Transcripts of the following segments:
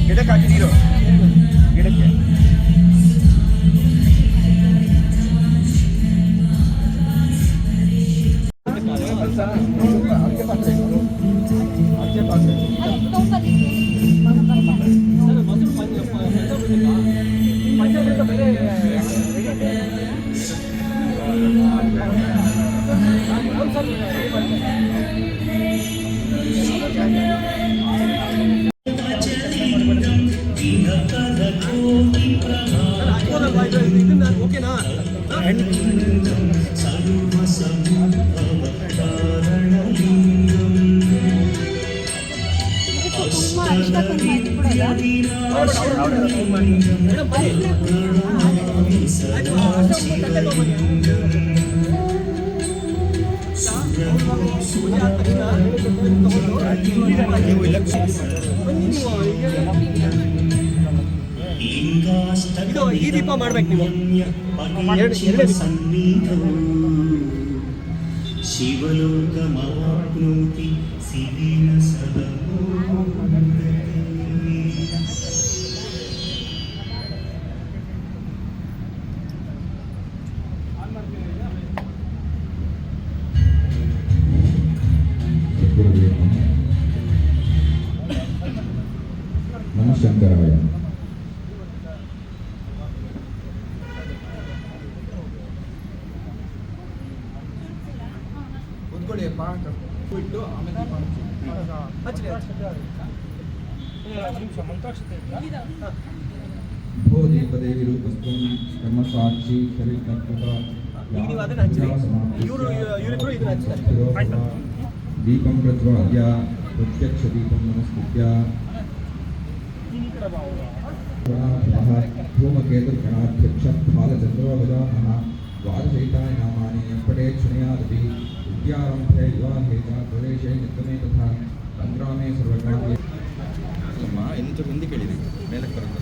ಗಿಡಕ್ಕೆ ಹಾಕಿ ನೀರು ಗಿಡಕ್ಕೆ ಓಕೆನಾ ಇದು ಈ ದೀಪ ಮಾಡ್ಬೇಕು ನೀವು ಶಿವಲೋಕಮಾಪ್ನೋತಿ ಸಿರಿನ ಸದಮೋ ನಮಶಂಕರಾಯ. ಬಿಟ್ಟು ಆಮೇಲೆ ಭೋ ದೀಪದೇವಿ ರೂಪಸ್ಥಂ ಕರ್ಮಸಾಕ್ಷಿ ಶರೀರಕೃತ ದೀಪಂ ಪ್ರಜ್ವಾಲ್ಯ ಪ್ರತ್ಯಕ್ಷ ದೀಪಂ ನಮಸ್ಕೃತ್ಯ धूमकेतुर्गणाध्यक्ष फालचन्द्रोवजानः द्वादशैतानि नामानि पठे क्षणयादपि विद्यारम्भे विवाहे च प्रवेशे नित्यमे तथा सङ्ग्रामे सर्वकार्ये ಇನ್ನೊಂದು ಮುಂದೆ ಕೇಳಿದೆ ಮೇಲಕ್ಕೆ ಬರುತ್ತೆ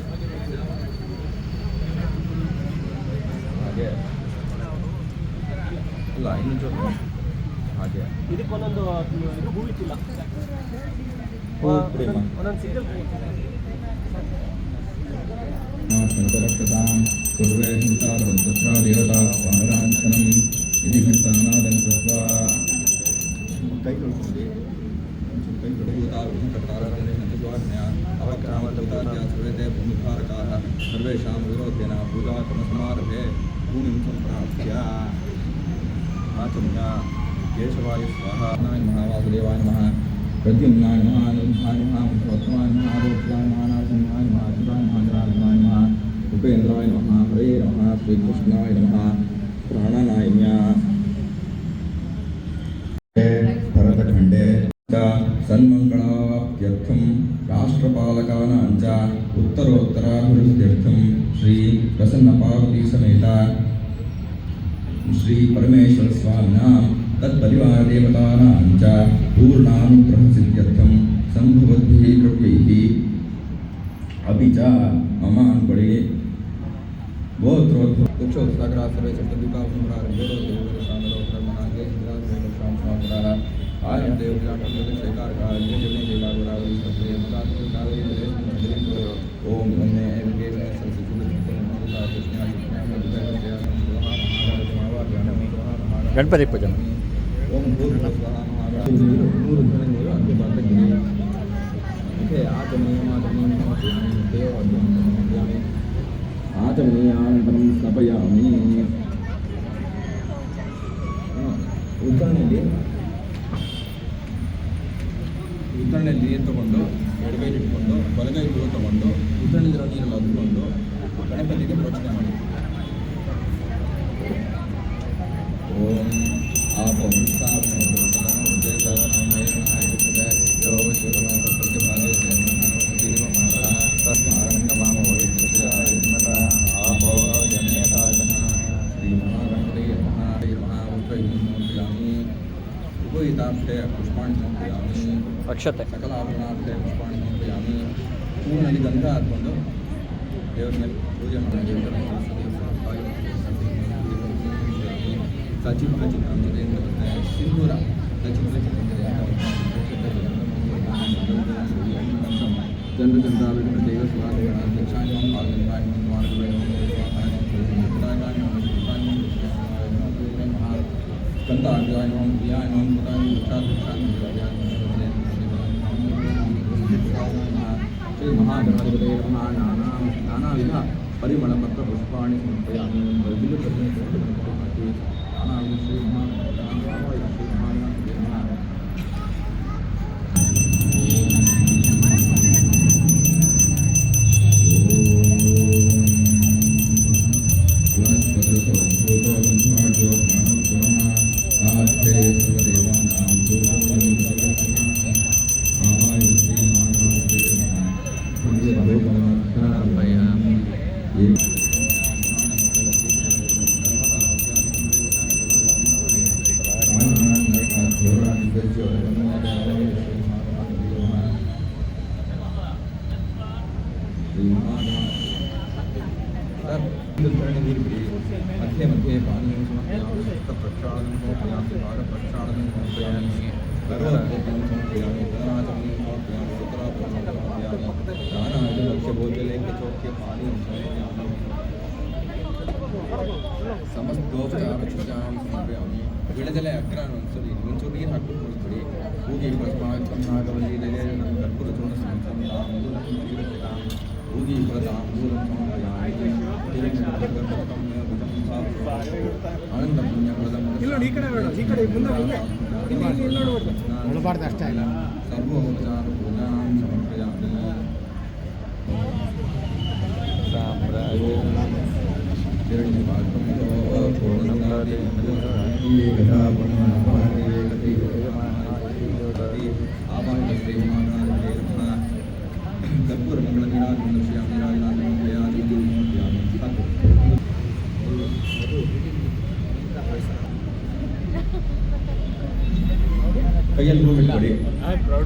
ಹಾಗೆ ಅಲ್ಲ ಇನ್ನೊಂದು ಹಾಗೆ ಇದಕ್ಕೊಂದೊಂದು ಇದು ಹೂ ಇಟ್ಟಿಲ್ಲ ಒಂದೊಂದು ಸಿಂಗಲ್ शङ्करप्रदां पूर्वे हिंसारवन्तत्र देवता स्वानराञ्चनं इति घण्टानादं कृत्वा ಕೈ ತೊಳ್ಕೊಂಡು ಕೈ ತೊಳೆಯುವುದಾರण्ಯ ಅವಕ್ರಾಮತೌತಾರ್ಯ ಸರ್ವೇತೆ ಭೂಮಿಭಾರಕಾಃ ಸರ್ವೇಷಾಂ ವಿರೋಧೇನ ಪೂಜಾಕರ್ಮಸಮಾರಭೆ ಭೂಮಿಂ ಸಂಪ್ರಾಪ್ಯ ಆಚಮ್ಯ ಕೇಶವಾಯ ಸ್ವಾಹ ನಮಃ ವಾಸುದೇವಾಯ ನಮಃ प्रद्युम्नाय नमः अनिरुद्धाय नमः पुरुषोत्तमाय नमः आरोग्याय नमः नारसिंहाय नमः अच्युताय नमः जनार्दनाय नमः उपेन्द्राय नमः हरे नमः श्रीकृष्णाय नमः प्राणानायम्य भरतखण्डे सन्मङ्गलाप्त्यर्थं राष्ट्रपालकानां च उत्तरोत्तराभिवृद्ध्यर्थं श्री प्रसन्नपार्वती समेत श्री परमेश्वर स्वामिनां तत्परिवारदेवतानां च पूर्णानुग्रहसिद्ध्यर्थं सम्भवद्भिः द्रव्यैः अपि च मम अन्पडे गोत्रोद्भक्षोत्सागरा सर्वे चतुर्दिकापुराः ओम गणपति पूजन ओम नूರು ಜನ ನೀರು ಅದಕ್ಕೆ ಬರ್ತದೆ ಓಕೆ ಆತನೇ ಮಾತನೇ ದೇವ ಆಚಮನೀಯಾನಂತರಂ ಸ್ಥಾಪಯಾಮಿ. ಉದ್ದರಣೆಯಲ್ಲಿ ನೀರು ತಗೊಂಡು ಎಡಗೈ ಇಟ್ಕೊಂಡು ಬಲಗೈ ಹೂವು ತಗೊಂಡು ಉದ್ದರಣೆಲಿರೋ ನೀರೆಲ್ಲ ಹದ್ಕೊಂಡು ಗಣಪತಿಗೆ ಪ್ರೋಕ್ಷಣೆ ಮಾಡಿ. ಓಂ ಆಪಂ ಉಪಯುಕ್ತಾರ್ಥೆ ಪುಷ್ಪಾಣಿ ಸಮರ್ಪಯಾಮಿ. ಅಕ್ಷತೆ ಸಕಲ ಆಭರಣಾರ್ಥೆ ಪುಷ್ಪಾಣಿ ಸಮರ್ಪಯಾಮಿ. ಹೂವಿನಲ್ಲಿ ಗಂಧ ಹಾಕ್ಕೊಂಡು ದೇವರ ಮೇಲೆ ಪೂಜೆ ಮಾಡಿ. ಸಚಿತ್ರ ಚಿತ್ರಂ ಜೊತೆಯಿಂದ ಸಿಂಧೂರ ಸಚಿತ್ರ ಚಂದ್ರ ಚಂದ್ರಾವಿಡ ದೇವ ಸ್ವಾಮಿಗಳ ದಕ್ಷಾಯಂ ಪಾಲ್ಗಂಗಾಯಂ ಮಾರ್ಗವೇಣಂ ಸ್ಕಂದಾರ್ಗಾಯಂ ಪ್ರಿಯಾಯಂ ಪುತಾಯಂ ಶ್ರೀ ಮಹಾಗಣಪತಯೇ ನಮಃ. ನಾನಾವಿಧ ಪರಿಮಳಪತ್ರ ಪುಷ್ಪಾಣಿ ಸಮರ್ಪಯಾಮಿ. ನಾನಾವಿಧ ಶ್ರೀ ಮಧ್ಯೆ ಮಧ್ಯೆ ಪಾನೀಯಂ ಸಮರ್ಪಯಾಮಿ. ಪ್ರಕ್ಷಾಳನಂ ಸಮರ್ಪಯಾಮಿ. ಪಾದಪ್ರಕ್ಷಾಳನಂ ಸಮರ್ಪಯಾಮಿ. ಗರ್ವಪೂರ್ಣಂ ಸಮರ್ಪಯಾಮಿ. ಧನಾಚಮನೀಂ ಸಮರ್ಪಯಾಮಿ. ಉತ್ತರಾಪುರಂ ಸಮರ್ಪಯಾಮಿ. ದಾನಾದಿ ಲಕ್ಷ್ಯಭೋಜ್ಯಲೇಖ ಚೌಕ್ಯ ಪಾನೀಯಂ ಸಮರ್ಪಯಾಮಿ. ಸಮಸ್ತೋಪಚಾರಚೂಜಾಂ ಸಮರ್ಪಯಾಮಿ. ವಿಳದೆಲೆ ಅಗ್ರಾನ ಒಂಚೂರು ನೀರು ಹಾಕ್ಬಿಟ್ಟು ಕೊಡ್ತೀವಿ. ಹೂಗಿ ಭಸ್ಮಾಗವಲ್ಲಿದೆಲೆ ನಮ್ಮ ಕರ್ಪೂರ ಚೂರ್ಣ ಸಮರ್ಪಯಾಮಿ. ಹೂಗಿ ಫಲತಾಂಬೂಲಂ ಸಮರ್ಪಯಾಮಿ. ಆನಂದ ಪುಣ್ಯ ಈ ಕಡೆ ಬೇಡ, ಈ ಕಡೆ ಮುಂದೆ ಮುಂದೆ ನೋಡಬಾರ್ದು ಅಷ್ಟೇ ಇಲ್ಲ. ಸರ್ವೋಪಚಾರ ಪೂಜಾಂ ಸಮರ್ಪಯಾಮಿ. ಕರ್ಪೂರ ಮಂಗಳ ನೀರಾಜನ ಶ್ರೀಯಾಮ ಕೈಯಲ್ಲಿ ಹೂ ಬಿಟ್ಕೊಡಿ.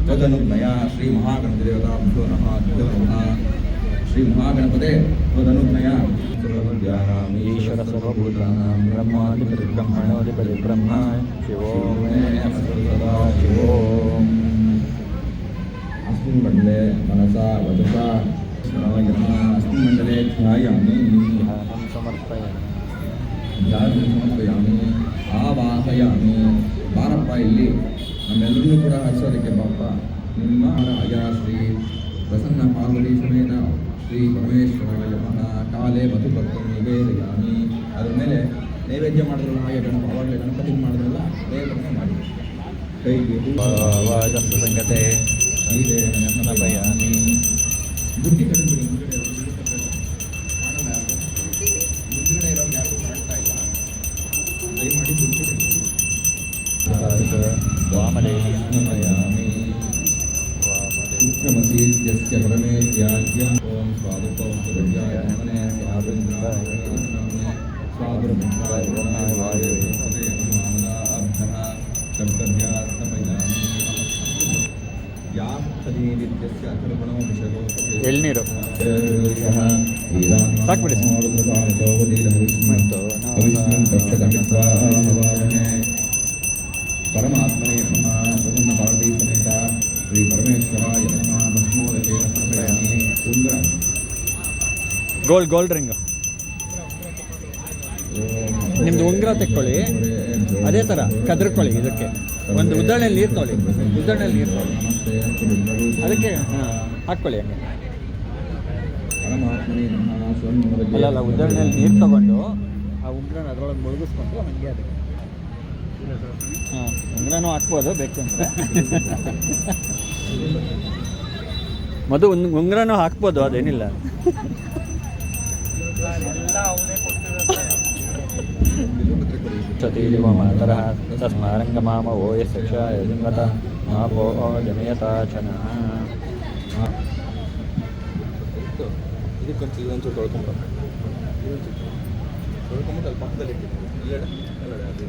ತ್ವದನುಜ್ಞಯ ಶ್ರೀ ಮಹಾಗಣಪತಿ ದೇವತಾಭ್ಯೋ ನಮಃ. ಶ್ರೀ ಮಹಾಗಣಪತೆ ತ್ವದನುಜ್ಞಯ ಈಶ್ವರ ಸರ್ವಭೂತಾನಾಂ ಬ್ರಹ್ಮಾಧಿಪತಿ ಬ್ರಹ್ಮಣೋಧಿಪತಿ ಬ್ರಹ್ಮ ಶಿವೋಂ ಶಿವೋಂ. अस्मिन् मण्डले मनसा वचसा श्रावयः. अस्मिन् मण्डले ध्यायामि. ध्यानं समर्पयामि. ಧ್ಯಾನ ಸಮರ್ಪಯಾಮಿ. ಆವಾಹಯಾಮಿ. ಬಾರಪ್ಪ ಇಲ್ಲಿ ನಮ್ಮೆಲ್ಲರೂ ಕೂಡ ಹರಿಸೋದಕ್ಕೆ ಬಾಪ. ನಿಮ್ಮ ಅಯ ಶ್ರೀ ಪ್ರಸನ್ನ ಪಾರ್ವತಿ ಸಮೇತ ಶ್ರೀ ಪರಮೇಶ್ವರಾಯ ನಮಃ. ಕಾಲೇ ಮಧುಪಕ್ರಂ ನಿವೇದಯಾಮಿ. ಅದ್ರ ಮೇಲೆ ನೈವೇದ್ಯ ಮಾಡಿದ್ರಲ್ಲ ಹಾಗೆ ಅವಾಗಲೇ ಗಣಪತಿ ಮಾಡಿದ್ರಲ್ಲ ನೈವೇದ್ಯ ಮಾಡಿ. ಕೈಗೆ ವಾಜಸ್ಸು ಸಂಗತೆ ಸಮರ್ಪಯಾಮಿ. ಬುಟ್ಟಿ ಕಡಿದ್ಬಿಡಿ. ಮುಂದ್ಗಡೆ ಇರೋ ಯಾರು ಕಾಣ್ತಾ ಇಲ್ಲ. ದಯಮಾಡಿ ಬುಟ್ಟಿ ಕಡಿದ್ಬಿಡಿ. ವಾಮದೇವಿ ಸಮರ್ಪಯಾಮಿ. ಉಕ್ರಮಸೀತ್ಯಸ್ಯ ಪರಮೇ ತ್ಯಾಜ್ಯಂ. ಓಂ ಸ್ವಾದುಪಂ ಸುರಜ್ಯಾಯ ನಮನೆ ಸ್ವಾದುಂದ್ರಾಯ ನಮನೆ ಸ್ವಾದುರ್ಮಿತ್ರಾಯ ನಮಃ. ವಾಯುವೇ ಪದೇ ಮಾಮದಾಭ್ಯಃ ಕರ್ತವ್ಯಾರ್ಥಮಯಾಮಿ. ಯಾತ್ಸದೀನಿತ್ಯಸ್ಯ ಅಖಿಲಗುಣೋಭಿಷೇಕೋ ಎಳ್ನೀರು ಸಾಕ್ಬಿಡಿ. ಪರಮಾತ್ಮನೇ ನಮಃ. ಪ್ರಸನ್ನ ಪಾರ್ವತಿ ಸಮೇತ ಶ್ರೀ ಪರಮೇಶ್ವರಾಯ ನಮಃ. ಭಸ್ಮೋದಕೇನ ಸಮರ್ಪಯಾಮಿ. ಸುಂದರ ಗೋಲ್ಡ್ ರಿಂಗ್. ನಿಮ್ದು ಉಂಗುರ ತೆಕ್ಕೊಳ್ಳಿ, ಅದೇ ಥರ ಕದ್ರಕೊಳ್ಳಿ. ಇದಕ್ಕೆ ಒಂದು ಉದ್ದರಣೆಯಲ್ಲಿ ನೀರು ತೊಗೊಳ್ಳಿ. ಉದ್ದರಣೆಯಲ್ಲಿ ನೀರು ತೊಗೊಳ್ಳಿ, ಅದಕ್ಕೆ ಹಾಕ್ಕೊಳ್ಳಿ. ಹಂಗೆ ಪರಮಾತ್ಮನೇ ನಮಃ ಸ್ವರ್ಣಮೃಗೆ ಅಲ್ಲ ಉದಾಹರಣೆಯಲ್ಲಿ ನೀರು ತಗೊಂಡು ಆ ಉಂಗ್ರನ ಅದರೊಳಗೆ ಮುಳುಗಿಸ್ಕೊಂಡು ಹಾಗೆ ಅದಕ್ಕೆ ಹಾಂ ಉಂಗ್ರನೂ ಹಾಕ್ಬೋದು ಬೇಕಂದ್ರೆ ಮದು ಉಂಗ್ರನೂ ಹಾಕ್ಬೋದು ಅದೇನಿಲ್ಲ ಸತೀವ ಮಾತರ ತಸ್ಮಾರಂಗಮಾಮ ಓ ಎಸ್ ಶಿಕ್ಷ ಯಜಿಂಗತ ಮಾಪೋ ಜನಯತ ಚನ ಇದಕ್ಕೊಂದು ಇದೊಂಚೂರು ತೊಳ್ಕೊಂಬಿಟ್ಟು ಅಲ್ಲಿ ಪಕ್ಕದಲ್ಲಿ ಇಟ್ಟಿದ್ದೀನಿ ಎಲ್ಲೆಡೆ ಅದು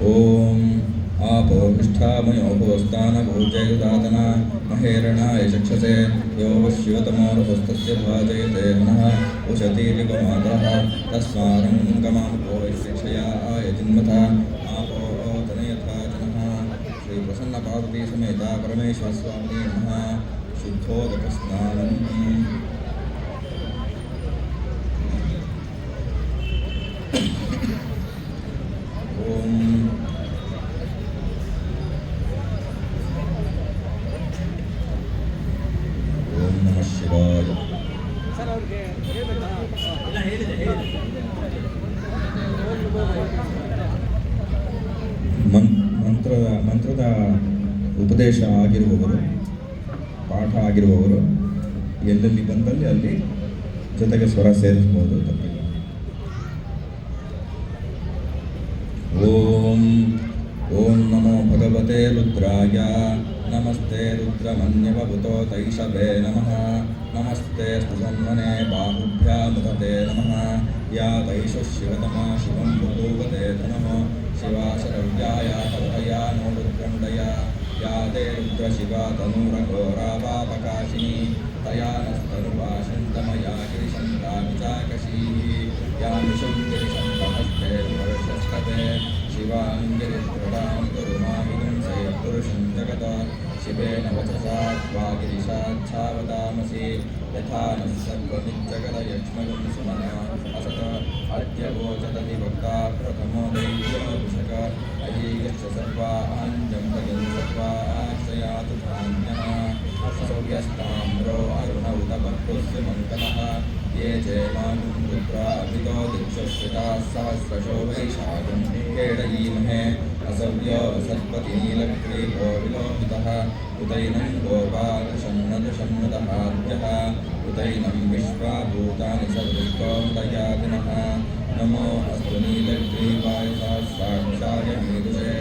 ಓಂ ಆಪೋಷ್ಠಾಮಯೋಪವಸ್ಥಾನಭೂಜಯದಾತನ ಮಹೇರಣಾಯ ಚಕ್ಷಸೆ ಯೋ ವಶ್ಯೋತಮೋರಹಸ್ತಸ್ಯ ಭಾಜಯತೆ ಮನಃ ಉಶತೀರಿವಮಾತರಃ ತಸ್ಮಾರಂಗಮಾಪೋ ಶಿಕ್ಷಯಾಯ ಜಿನ್ಮಥ ಆಪೋ ತನಯಥಾ ಜನಃ ಶ್ರೀ ಪ್ರಸನ್ನ ಪಾರ್ವತಿ ಸಮೇತ ಪರಮೇಶ್ವರ ಸ್ವಾಮಿ ನಮಃ ಶುದ್ಧೋದಕ ಸ್ನಾನಂ ಓಂ ಓಂ ನಮಃ ಶಿವಾಯ ಸರ್ ಅವ್ರಿಗೆ ಹೇಳ್ಬೇಕಾ ಎಲ್ಲ ಹೇಳಿದೆ ಮಂತ್ರದ ಉಪದೇಶ ಆಗಿರುವವರು ಪಾಠ ಆಗಿರುವವರು ಎಲ್ಲೆಲ್ಲಿ ಬಂದಲ್ಲಿ ಅಲ್ಲಿ ಜೊತೆಗೆ ಸ್ವರ ಸೇರಿಸ್ಬೋದು ತಪ್ಪಿಲ್ಲ. ಓಂ ಓಂ ನಮೋ ಭಗವತೆ ರುದ್ರಾಯ ನಮಸ್ತೆ ರುದ್ರಮನ್ಯವಭುತೋ ತೈಷಭೇ ನಮಃ ನಮಸ್ತೆ ಸ್ತುಸನ್ಮನೆ ಬಾಹುಭ್ಯಾಮುದತೆ ನಮಃ ಯಾ ತೈಷ ಶಿವತಮಾ ಶಿವಂ ಬಭೂವತೆ ಧನಃ ಶಿವಾ ಶರವ್ಯಾಯ ತವಯ ನೋ ರುದ್ರಂಡಯ ಯಾ ತೇ ರುದ್ರಶಿವಾ ತನೂರಘೋರಾವಾಪಕಾಶಿನಿ ತಯಾ ನಸ್ತನುಪಾಶಂತಮಯಾ ಗಿರಿಶಂತಾಪಿಚಾಕಶೀಃ ಯಾ ನಿಶಂ ಗಿರಿಶಂತಹಸ್ತೆ ವರ್ಷಸ್ತತೆ ಶಿವಾಂಗಿರಿದೃಢಾಂ ಗುರುಮಾವಿದುಂಸೇ ಪುರುಷಂ ಜಗತ ಶಿವೇನ ವಚಸಾ ತ್ವಾ ಗಿರಿಶಾಚ್ಛಾವತಾಮಸಿ ಯಥಾ ನಃ ಸರ್ವಮಿಜ್ಜಗದಯಕ್ಷ್ಮಗಂ ಸುಮನಃ ಅಸತ ಅದ್ಯ ಗೋಚರತಿ ಭಕ್ತಾ ಪ್ರಥಮೋ ದೈವ್ಯೋಭಿಷಕ ಅಯೀಗಶ್ಚ ಸರ್ವಾಂಜಂ ಭಗನ್ ಸರ್ವಾಶ್ರಯಾತು ಧಾನ್ಯಃ ಸೌರ್ಯಸ್ತಾಮ್ರೋ ಅರುಣ ಉತ ಭಕ್ತುಸ್ಯ ಮಂಕಲಃ ये जयमानं रुद्राभितो दिक्षश्रिताः सहस्रशो वैशाखं केडयीमहे असव्यो सत्पतिनीलग्रीवो विलोकितः उदैनं गोपादशन्नदशन्नदहाद्यः उदैनं विश्वाभूतानि सर्वृष्टोदयादिनः नमो अस्तु नीलग्रीवाय सहस्राक्षाय मीदुषे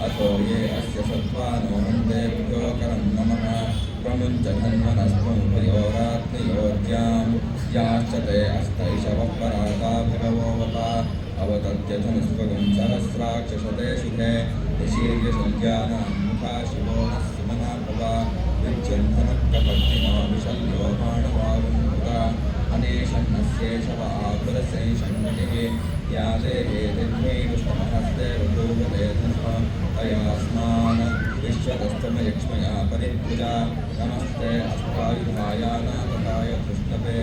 अतो ये अस्य सत्त्वानो हन्तेभ्यो करं नमः प्रमुञ्चधन्वनस्त्वं याश्च ते अस्तैषवः पराता भगवोऽवता अवतत्यधनुस्वगं सहस्राक्षशते शुभे निशीर्यशल्यानान्मुखा शिवो नः सुमना भवा विच्छिन्नकपत्तिनो विशल्यो बाणवागुंकुता अनेशन्नस्येषव आकुलशैषण्मतिः या ते हेतिर्मे विष्णुमहस्ते ऋतुवते धनः तयास्मान् विश्वतस्तमयक्ष्मया परिपूजा नमस्ते अस्तायुधाया नाथकाय कृष्णवे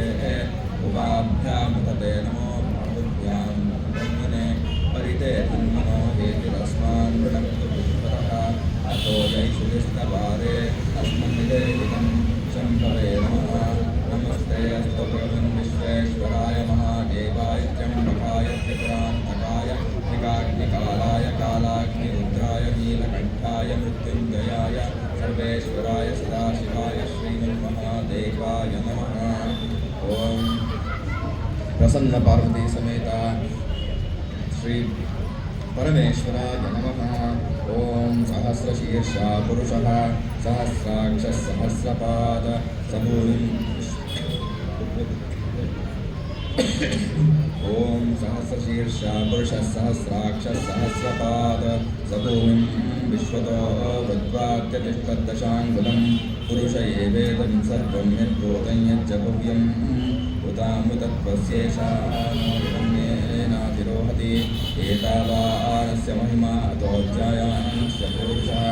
उपाभ्यामुदते नमो बाहुभ्यां ब्रह्मणे परिते धन्मनो हेतिरस्मान् वृणक्तु पुष्पतः अतो जैषुलिस्तवारे अस्मन्निदेहितं शम्भवे नमः नमस्ते अस्तु भगवन् विश्वेश्वराय महादेवाय त्र्यम्बकाय त्रिपुरान्तकाय कालाग्नि रुद्राय नीलकण्ठाय मृत्युञ्जयाय सर्वेश्वराय सदाशिवाय श्रीमन्महादेवाय नमः। ओम प्रसन्न पार्वती समेत श्री परमेश्वराय नमः। ओम सहस्रशीर्षा पुरुषः सहस्राक्षः सहस्रपाद सबून् ओम सहस्रशीर्षा पुरुषः सहस्राक्षः सहस्रपाद सबून् विश्वतो वद्वाक्यतिष्ठद्दशाङ्गुलं पुरुष एवेदं सर्वं यद्भूतं यच्च भव्यम् उतामृतत्वस्येषानातिरोहति एतावानस्य महिमा अतोऽध्यायानस्य पुरुषः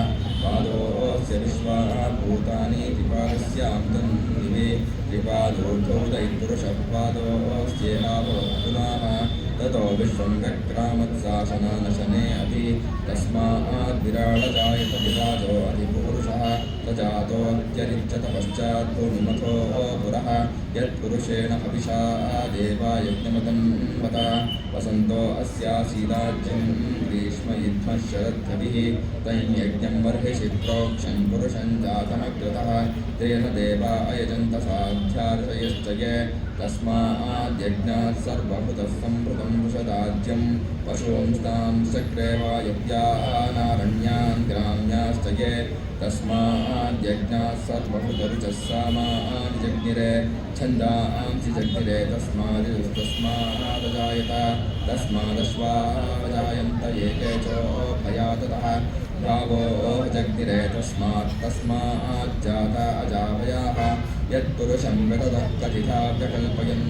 पादोऽस्य विश्वा भूतानि त्रिपादस्यां दिवे त्रिपादोऽर्धोदयपुरुषः पादोऽस्येहावपुनाः ततो विश्वं व्यक्रामत्साशनानशने अपि तस्मात् विराडजायत विराजो अधिपुरुषः प्रजातोऽत्यरिच्यत पश्चात् भूमिमथो पुरः यत्पुरुषेण हविषा देवा यज्ञमतं वत वसन्तो अस्यासीदाज्यं ग्रीष्मयुद्धः शरद्भिः तैर्यज्ञं बर्हिषि प्रोक्षं पुरुषं जातमग्रतः तेन देवा अयजन्त साध्यार्षयश्च ये तस्माद्यज्ञात् सर्वभूतः सम्भृतं वृषदाज्यं पशूंस्तां चक्रे वायव्यानारण्यान् ग्राम्याश्च ये तस्माद्यज्ञात् सर्वभूतरुचः सामानि जज्ञिरे छन्दांसि जज्ञिरे तस्मादजायत तस्मादश्वाजायन्त एके चोभयाततः भावो जग्निरे तस्माज्जाता अजावयाः यत्पुरुषं विदधः कथिता व्यकल्पयन्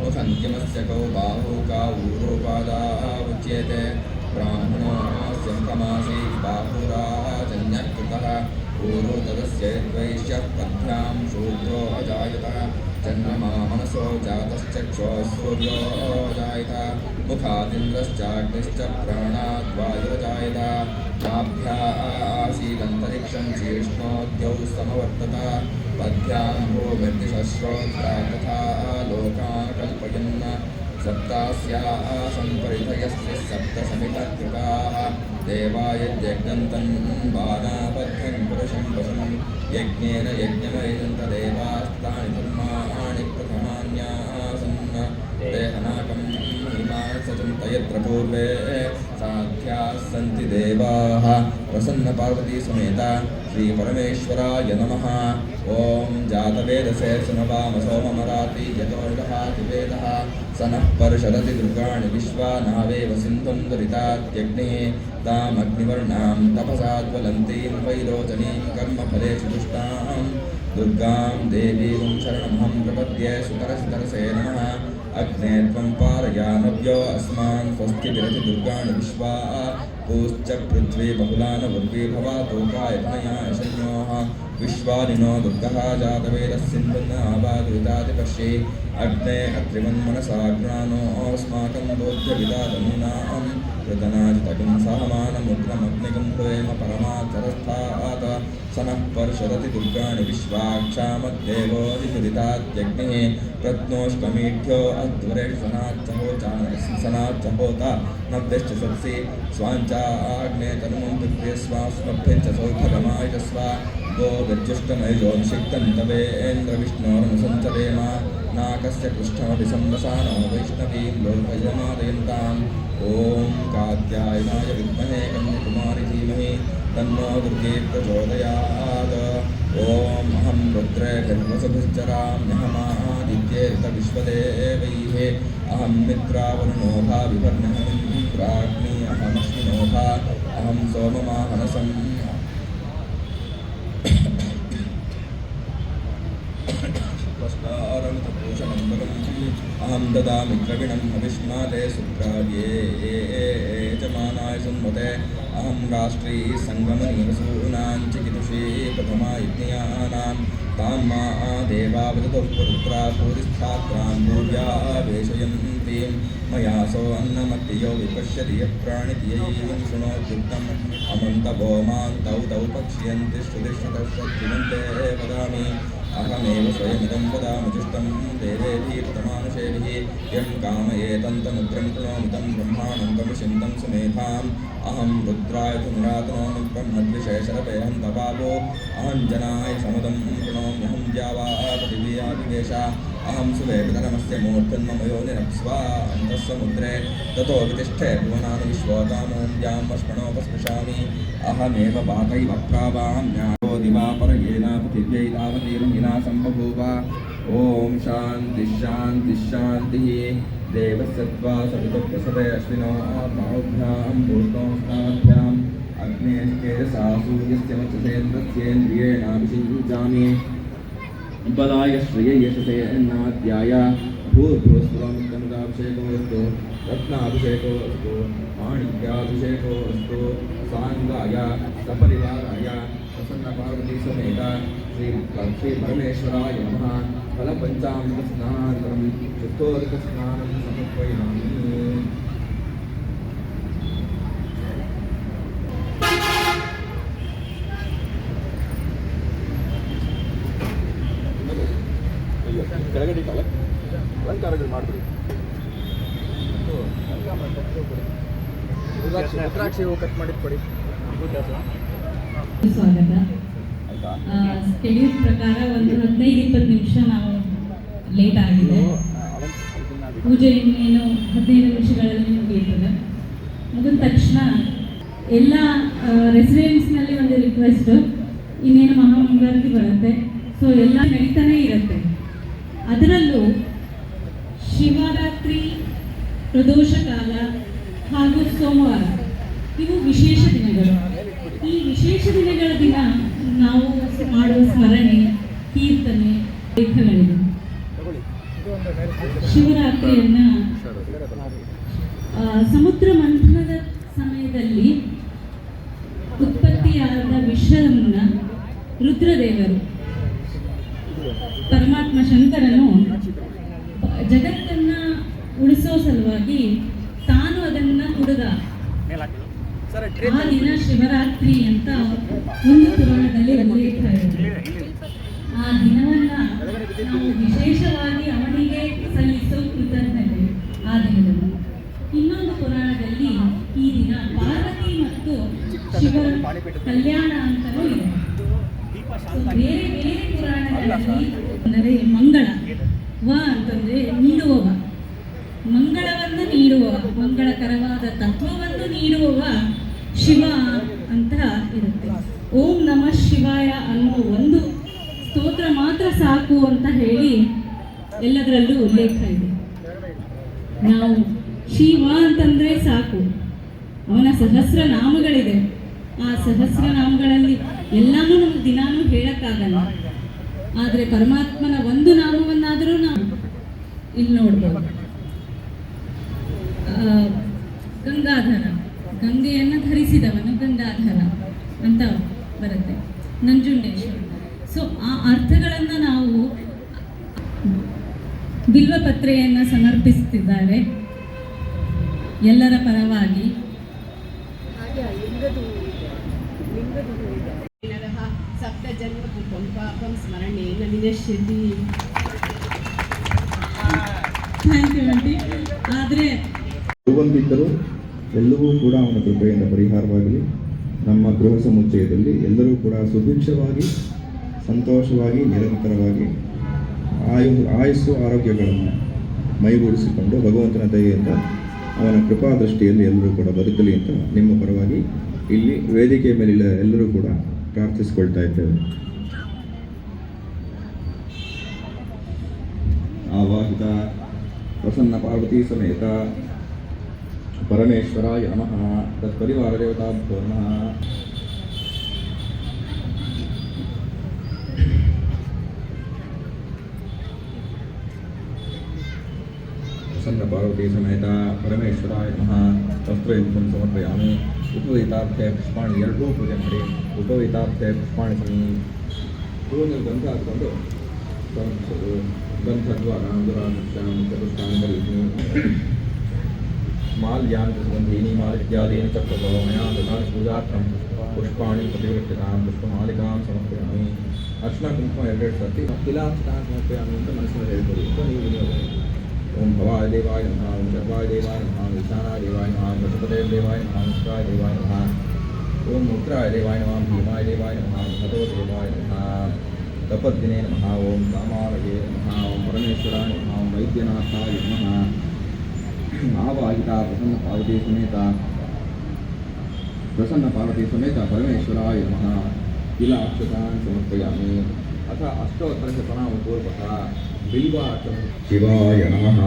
मुखन्त्यमस्य कौ बाहू काऊरूपादावुच्येते ब्राह्मणोऽस्य मुखमासी बाहुराजन्यः कृतः ऊरू तदस्य द्वैष्यः पद्भ्यां शूद्रो अजायतः चन्द्रमा मनसो जातश्चक्षुः सूर्यो जायत मुखादिन्द्रश्चाग्निश्च प्राणाद्वायुर्जायत नाभ्यासीदन्तरिक्षं शीर्ष्णोद्यौ समवर्तत पद्भ्यां भूमिर्दिशश्रोत्रा तथा लोकान् कल्पयन् सप्तास्याः परिधयस्य सप्तसमितकृताः देवायज्ञन्तं बाणाबद्धं पुरुषं वशं यज्ञेन यज्ञमयजन्त देवास्तानि धर्माणि प्रथमान्यासन् देहनाकं हिमासजन्त यत्र पूर्वे साध्याः सन्ति देवाः। प्रसन्न पार्वती समेत श्री परमेश्वराय नमः। ओम जातवेदसे सुनवाम सोममराति यतोर्गहाति वेदः स नः पर्षदति दुर्गाणि विश्वा नावेव सिन्धुं दुरितात्यग्निः तामग्निवर्णां तपसा ज्वलन्तीं वैरोचनीं कर्मफलेषु दुष्टां दुर्गां देवीं शरणमहं प्रपद्ये सुतरसे नमः। अग्ने त्वं पारयानव्यो अस्मान् स्वस्तिभिरति दुर्गाणि विश्वा पूश्च पृथ्वी बहुलान उर्वी भवातोकायतनया शन्योः विश्वानिनो दुर्गः जातवेदस्सिन्धुनावादुरितादिपश्ये अग्ने अत्रिमन्मनसाग्नानोऽस्माकं दोग्ध्यविदादमूनां कृतनाजितकं सहमानमुग्रमग्निकं हुवेम परमाचरस्थात् स नः पर्षदति दुर्गाणि विश्वाक्षामद्देवोऽधिमुदितात्यग्निः प्रत्नोष्कमीढ्यो अध्वरेषनाच्चहोता नव्यश्च सत्सि स्वाञ्चाग्ने तनुमं पृथ्वी स्वास्मभ्यं च सौभगमायजस्व गो गज्जुष्टमयजोऽभिषिक्तं तवेन्द्रविष्णोरनुसञ्चरेम नाकस्य पृष्ठमपि संवसानो वैष्णवीं लोकयमादयन्ताम् ॐ कात्यायनाय विद्महे कन्याकुमारी धीमहि तन्नो दुर्गे प्रचोदयात्। ॐ अहं रुद्रे गर्भसुभिश्चराम्यहमादित्ये ऋतविश्वदेवैः अहं मित्रावरुणोभा विवर्णहमिन्द्राग्नि अहमश्विनोभा अहं सोममाहनसम् अहं ददामि द्रविणं हविष्माते सुप्राव्ये यजमानाय संवते अहं राष्ट्री सङ्गमनिवसूनां चिकितुषी प्रथमा यज्ञयानां तां मा देवा वदतुः पुरुत्रा भूरिस्थात्रां भूर्या वेशयन्तीं मया सो अन्नमत्ययो विपश्यति यः प्राणित्यैं शृणोत्युक्तम् अमन्तवो मान्तौ तौ पक्ष्यन्ति श्रुतिश्रुतश्रुतिमन्ते वदामि अहमेव स्वयमिदं वदामजुष्टं देवेभिर्तमानुषेभिः यं कामयेतन्तमुग्रं कृणोमितं ब्रह्माणं कविशिन्तं सुमेधाम् अहं रुद्राय धुनिरातनोमि ब्रह्मद्विषयशरपेऽहं तपापो अहञ्जनाय समदं कृणोम्यहं द्यावापृथिव्यादिवेश अहं सुवेदनमस्य मूर्धन्मम योनिरप्स्वा अन्तः समुद्रे ततो वितिष्ठे भुवनानि विश्वतामों द्यामस्मणोपस्पृशामि अहमेव पातैव प्रावाम्याो दिवापरयेन पृथिव्यै तावतीर्मिना सम्बभूव ॐ शान्तिः शान्तिः शान्तिः देवस्य त्वा सवितुप्रसवे अश्विनो आत्माभ्यां पूर्णोस्ताभ्याम् अग्नेस्तेजसा सूर्यस्य वचसेन्द्रस्येन्द्रियेणाभिषिञ्चामि बलाय श्रिय यशसे अन्नाद्याय भूर्भुवस्वमित्यमुदाभिषेकोऽस्तु रत्नाभिषेकोऽस्तु माणिक्याभिषेकोऽस्तु साङ्गाय सपरिवाराय प्रसन्नपार्वतीसमेत श्रीपरमेश्वराय नमः फलपञ्चामृतस्नानान्तरं शुद्धोदकस्नानं समर्पयामि ಕೆಳಗಡೆ ಇಟ್ಟಲ್ಲ ಅಲಂಕಾರಗಳು ಮಾಡ್ಬಿಡಿ ರುದ್ರಾಕ್ಷಿ ಕಟ್ ಮಾಡಿಟ್ಕೊಡಿ ಸ್ವಾಗತ. ಸ್ಕೆಡ್ಯೂಲ್ ಪ್ರಕಾರ ಒಂದು 15-20 ನಿಮಿಷ ನಾವು ಲೇಟ್ ಆಗಿದೆ. ಪೂಜೆ ಇನ್ನೇನು 15 ನಿಮಿಷಗಳಲ್ಲಿ ಮುಗಿಯುತ್ತದೆ. ಮುಗಿದ ತಕ್ಷಣ ಎಲ್ಲ ರೆಸಿಡೆನ್ಸ್ನಲ್ಲಿ ಒಂದು ರಿಕ್ವೆಸ್ಟ್, ಇನ್ನೇನು ಮಹಾಮಂಗಳಾರತಿ ಬರುತ್ತೆ, ಸೊ ಎಲ್ಲ ನಡೀತಾನೆ ಇರುತ್ತೆ. ಅದರಲ್ಲೂ ಶಿವರಾತ್ರಿ, ಪ್ರದೋಷ ಕಾಲ ಹಾಗೂ ಸೋಮವಾರ ಇವು ವಿಶೇಷ ದಿನಗಳು. ಈ ವಿಶೇಷ ದಿನಗಳ ದಿನ ನಾವು ಮಾಡುವ ಸ್ಮರಣೆ, ಕೀರ್ತನೆ, ಲೇಖಗಳಿವೆ. ಶಿವರಾತ್ರಿಯನ್ನ ಸಮುದ್ರ ಮಂಥನದ ಸಮಯದಲ್ಲಿ ಉತ್ಪತ್ತಿಯಾದ ವಿಷವನ್ನ ರುದ್ರದೇವರು, ಪರಮಾತ್ಮ ಶಂಕರನು ಜಗತ್ತನ್ನ ಉಳಿಸೋ ಸಲುವಾಗಿ ತಾನು ಅದನ್ನ ಕುಡಿದ ಆ ದಿನ ಶಿವರಾತ್ರಿ ಅಂತ ಒಂದು ಪುರಾಣದಲ್ಲಿ ಉಲ್ಲೇಖ ಇದೆ. ಆ ದಿನವನ್ನ ನಾವು ವಿಶೇಷವಾಗಿ ಅವನಿಗೆ ಸಲ್ಲಿಸೋ ಕೃತಜ್ಞತೆ ಆ ದಿನದಲ್ಲಿ. ಇನ್ನೊಂದು ಪುರಾಣದಲ್ಲಿ ಈ ದಿನ ಪಾರ್ವತಿ ಮತ್ತು ಶಿವರ ಕಲ್ಯಾಣ ಅಂತಲೂ ಇದೆ. ಬೇರೆ ಬೇರೆ ಪುರಾಣಗಳಲ್ಲಿ ಅಂದರೆ ಮಂಗಳ ಅಂತಂದ್ರೆ ನೀಡುವವ, ಮಂಗಳವನ್ನು ನೀಡುವವ, ಮಂಗಳಕರವಾದ ತತ್ವವನ್ನು ನೀಡುವವ ಶಿವ ಅಂತ ಇರುತ್ತೆ. ಓಂ ನಮಃ ಶಿವಾಯ ಅನ್ನೋ ಒಂದು ಸ್ತೋತ್ರ ಮಾತ್ರ ಸಾಕು ಅಂತ ಹೇಳಿ ಎಲ್ಲದರಲ್ಲೂ ಉಲ್ಲೇಖ ಇದೆ. ನಾವು ಶಿವ ಅಂತಂದ್ರೆ ಸಾಕು, ಅವನ ಸಹಸ್ರ ನಾಮಗಳಿದೆ. ಆ ಸಹಸ್ರ ನಾಮಗಳಲ್ಲಿ ಎಲ್ಲಾನು ನಮ್ಗೆ ದಿನಾನೂ ಹೇಳಕ್ಕಾಗಲ್ಲ. ಆದರೆ ಪರಮಾತ್ಮನ ಒಂದು ನಾಮವನ್ನಾದರೂ ನಾವು ಇಲ್ಲಿ ನೋಡ್ಬೋದು. ಗಂಗಾಧರ, ಗಂಗೆಯನ್ನು ಧರಿಸಿದವನು ಗಂಗಾಧರ ಅಂತ ಬರುತ್ತೆ. ನಂಜುಂಡೇಶ್ವರ. ಸೊ ಆ ಅರ್ಥಗಳನ್ನು ನಾವು ಬಿಲ್ವಪತ್ರೆಯನ್ನು ಸಮರ್ಪಿಸುತ್ತಿದ್ದಾರೆ ಎಲ್ಲರ ಪರವಾಗಿ. ಸಪ್ತ ಜನ್ಮ ಕೃಪಂ ಪಾಪಂ ಸ್ಮರಣೇನ ವಿನಶ್ಯತಿ. Thank you aunty. ಆದರೆ ಬಂದಿದ್ದರೂ ಎಲ್ಲವೂ ಕೂಡ ಅವನ ಕೃಪೆಯಿಂದ ಪರಿಹಾರವಾಗಲಿ. ನಮ್ಮ ಗೃಹ ಸಮುಚ್ಚಯದಲ್ಲಿ ಎಲ್ಲರೂ ಕೂಡ ಸುಭಿಕ್ಷವಾಗಿ, ಸಂತೋಷವಾಗಿ, ನಿರಂತರವಾಗಿ ಆಯುಸ್ಸು ಆರೋಗ್ಯಗಳನ್ನು ಮೈಗೂಡಿಸಿಕೊಂಡು ಭಗವಂತನ ದಯೆಯಿಂದ ಅವನ ಕೃಪಾ ದೃಷ್ಟಿಯಲ್ಲಿ ಎಲ್ಲರೂ ಕೂಡ ಬದುಕಲಿ ಅಂತ ನಿಮ್ಮ ಪರವಾಗಿ ಇಲ್ಲಿ ವೇದಿಕೆ ಮೇಲಿಲ್ಲ ಎಲ್ಲರೂ ಕೂಡ ಪ್ರಾರ್ಥಿಸಿಕೊಳ್ತಾ ಇದ್ದೇವೆ. ಆವಾಹಿತ ಪ್ರಸನ್ನ ಪಾರ್ವತಿ ಸಮೇತ ಪರಮೇಶ್ವರಾಯ ನಮಃ. ತತ್ಪರಿವಾರ ದೇವತಾಭ್ಯೋ ನಮಃ. प्रसन्न पार्वती समेत परमेश्वराय नमः. वस्त्रयुक्तं समर्पयामि. उपवीतार्थे पुष्पाणि ಎರಡೂ ಪೂಜೆ ಮಾಡಿ. उपवीतार्थे पुष्पाणि ಹೂವಿನ ಗಂಧ ಹಾಕ್ಕೊಂಡು ಗಂಧದ್ವಾರ माल्यान् सुगन्धीनि मालित्यादीनि च प्रभवो मया ददामि पूजार्थं पुष्पाणि प्रतिगृह्यतां पुष्पमालिकां समर्पयामि अर्चना कुंकुम ಎರಡೆರಡು ಸರ್ತಿ ತಿಲಾಕ್ಷತಾಂ ಸಮರ್ಪಯಾಮಿ ಅಂತ ಮನಸ್ಸಿನಲ್ಲಿ ಹೇಳ್ಕೊಳ್ಳಿ ಅಂತ ನೀವು ವಿನಿಯೋಗ ಓಂ ಭವಾಯ ದೇವಾಯ ನಮಃ ಓಂ ಸರ್ವಾಯ ದೇವಾಯ ನಮಃ ಈಶಾನಾಯ ದೇವಾಯ ನಮಃ ಬೃಹಸ್ಪತೇ ದೇವಾಯ ನಮಃ ವಿಷ್ಣಾಯ ದೇವಾಯ ನಮಃ ಓಂ ಉಗ್ರಾಯ ದೇವಾಯ ನಮಃ ಭೀಮಾಯ ದೇವಾಯ ನಮಃ ಭಗವತೆ ದೇವಾಯ ನಮಃ तपद्दिने नमः ओं कामालये नमः ओं परमेश्वराय नमः ओं वैद्यनाथाय नमः आवाहिता प्रसन्न पार्वती समेत परमेश्वराय नमः तिलाक्षतान् समर्पयामि अथ अष्टोत्तरशतनामपूर्वक बिल्वार्चन शिवाय नमः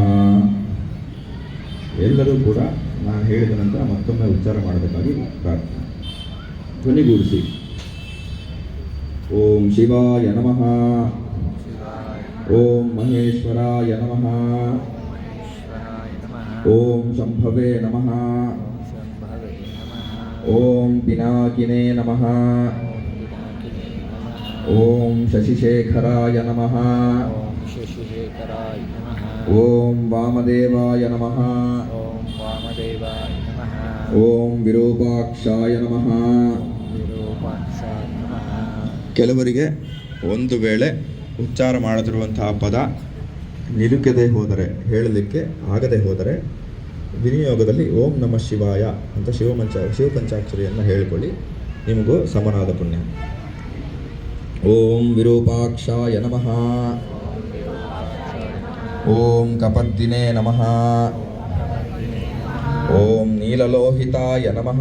ಎಲ್ಲರೂ ಕೂಡ ನಾನು ಹೇಳಿದ ನಂತರ ಮತ್ತೊಮ್ಮೆ ಉಚ್ಚಾರ ಮಾಡಬೇಕಾಗಿ ಪ್ರಾರ್ಥನೆ ಧ್ವನಿಗೂಡಿಸಿ ಓಂ ಶಿವಾಯ ನಮಃ ಓಂ ಮಹೇಶ್ವರಾಯ ನಮಃ ಓಂ ಶಂಭವೇ ನಮಃ ಓಂ ಪಿನಾಕಿನೇ ನಮಃ ಓಂ ಶಶಿಶೇಖರಾಯ ನಮಃ ಓಂ ವಾಮದೇವಾಯ ನಮಃ ಓಂ ವಿರೂಪಾಕ್ಷಾಯ ನಮಃ ಕೆಲವರಿಗೆ ಒಂದು ವೇಳೆ ಉಚ್ಚಾರ ಮಾಡದಿರುವಂತಹ ಪದ ನಿಲುಕದೆ ಹೋದರೆ ಹೇಳಲಿಕ್ಕೆ ಆಗದೆ ಹೋದರೆ ವಿನಿಯೋಗದಲ್ಲಿ ಓಂ ನಮಃ ಶಿವಾಯ ಅಂತ ಶಿವಪಂಚಾಕ್ಷರಿಯನ್ನು ಹೇಳಿಕೊಳ್ಳಿ, ನಿಮಗೂ ಸಮನಾದ ಪುಣ್ಯ. ಓಂ ವಿರೂಪಾಕ್ಷಾಯ ನಮಃ ಓಂ ಕಪದ್ದಿನೇ ನಮಃ ಓಂ ನೀಲಲೋಹಿತಾಯ ನಮಃ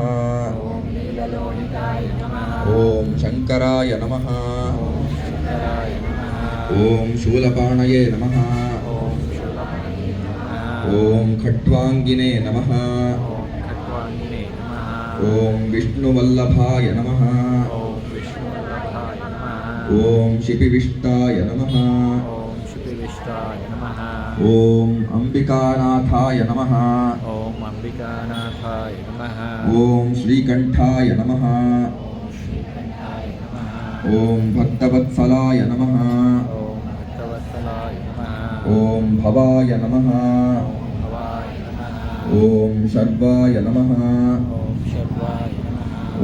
ಓಂ ಶಂಕರಾಯ ನಮಃ ಓಂ ಶೂಲಪಾಣಯೇ ನಮಃ ಓಂ ಖಟ್ವಾಂಗಿನೇ ನಮಃ ಓಂ ವಿಷ್ಣುವಲ್ಲಭಾಯ ನಮಃ ಓಂ ಶಿಪಿವಿಷ್ಟಾಯ ನಮಃ ಓಂ ಅಂಬಿಕಾನಾಥಾಯ ನಮಃ ಓಂ ಶ್ರೀಕಂಠಾಯ ನಮಃ ಓಂ ಭಕ್ತವತ್ಸಲಾಯ ನಮಃ ಓಂ ಭವಾಯ ನಮಃ ಓಂ ಶರ್ವಾಯ ನಮಃ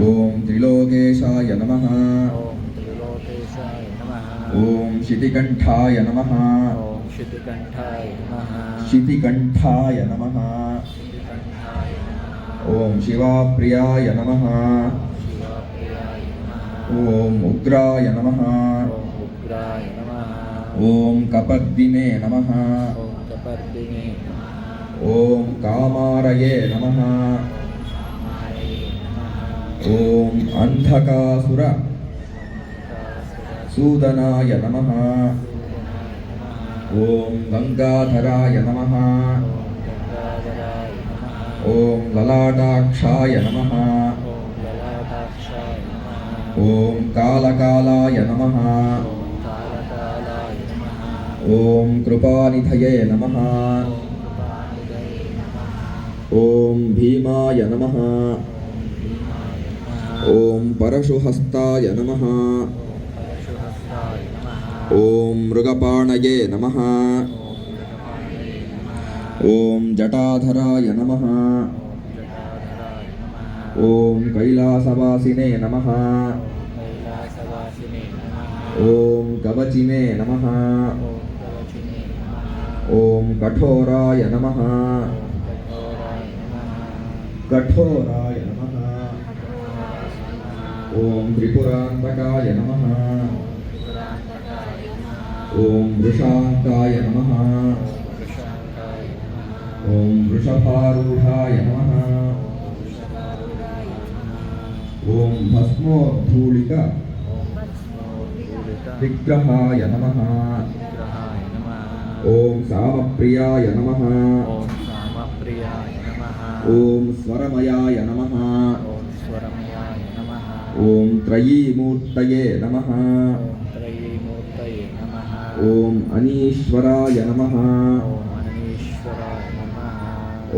ಓಂ ತ್ರಿಲೋಕೇಶಾಯ ನಮಃ ಓಂ ಶಿತಿಕಂಠಾಯ ನಮಃ ಶಿತಿಕಂಠಾಯ ನಮಃ ಓಂ ಶಿವಾಪ್ರಿಯಾಯ ನಮಃ ಓಂ ಉಗ್ರಾಯ ನಮಃ ಓಂ ಕಪದ್ದಿನೇ ನಮಃ ಓಂ ಕಾಮಾರಯೇ ನಮಃ ಓಂ ಅಂಧಕಾಸುರ ಸೂದನಾಯ ನಮಃ ಓಂ ಗಂಗಾಧರಾಯ ನಮಃ ಓಂ ಲಲಾಟಾಕ್ಷಾಯ ನಮಃ ಓಂ ಕಾಲಕಾಲಾಯ ನಮಃ ಓಂ ಕೃಪಾನಿಧಯೇ ನಮಃ ಓಂ ಭೀಮಾಯ ನಮಃ ಓಂ ಪರಶುಹಸ್ತಾಯ ನಮಃ ಓಂ ಮೃಗಪಾಣಯೇ ನಮಃ ಓಂ ಜಟಾಧರಾಯ ನಮಃ ಓಂ ಕೈಲಾಸವಾಸಿನೇ ನಮಃ ಓಂ ಕವಚಿನೇ ನಮಃ ಓಂ ಕಠೋರಾಯ ನಮಃ ಕಠೋರಾಯ ನಮಃ ಓಂ ತ್ರಿಪುರಾಂತಕಾಯ ನಮಃ ಓಂ ವೃಷಾಂಕಾಯ ನಮಃ ಓಂ ವೃಷಭಾರೂಢಾಯ ನಮಃ ಓಂ ಭಸ್ಮೋದ್ಧೂಳಿತ ವಿಗ್ರಹಾಯ ನಮಃ ಓಂ ಸಾಮಪ್ರಿಯಾಯ ನಮಃ ಓಂ ಸ್ವರಮಯಾಯ ನಮಃ ಓಂ ತ್ರಯೀಮೂರ್ತಯೇ ನಮಃ ಓಂ ಅನೀಶ್ವರಾಯ ನಮಃ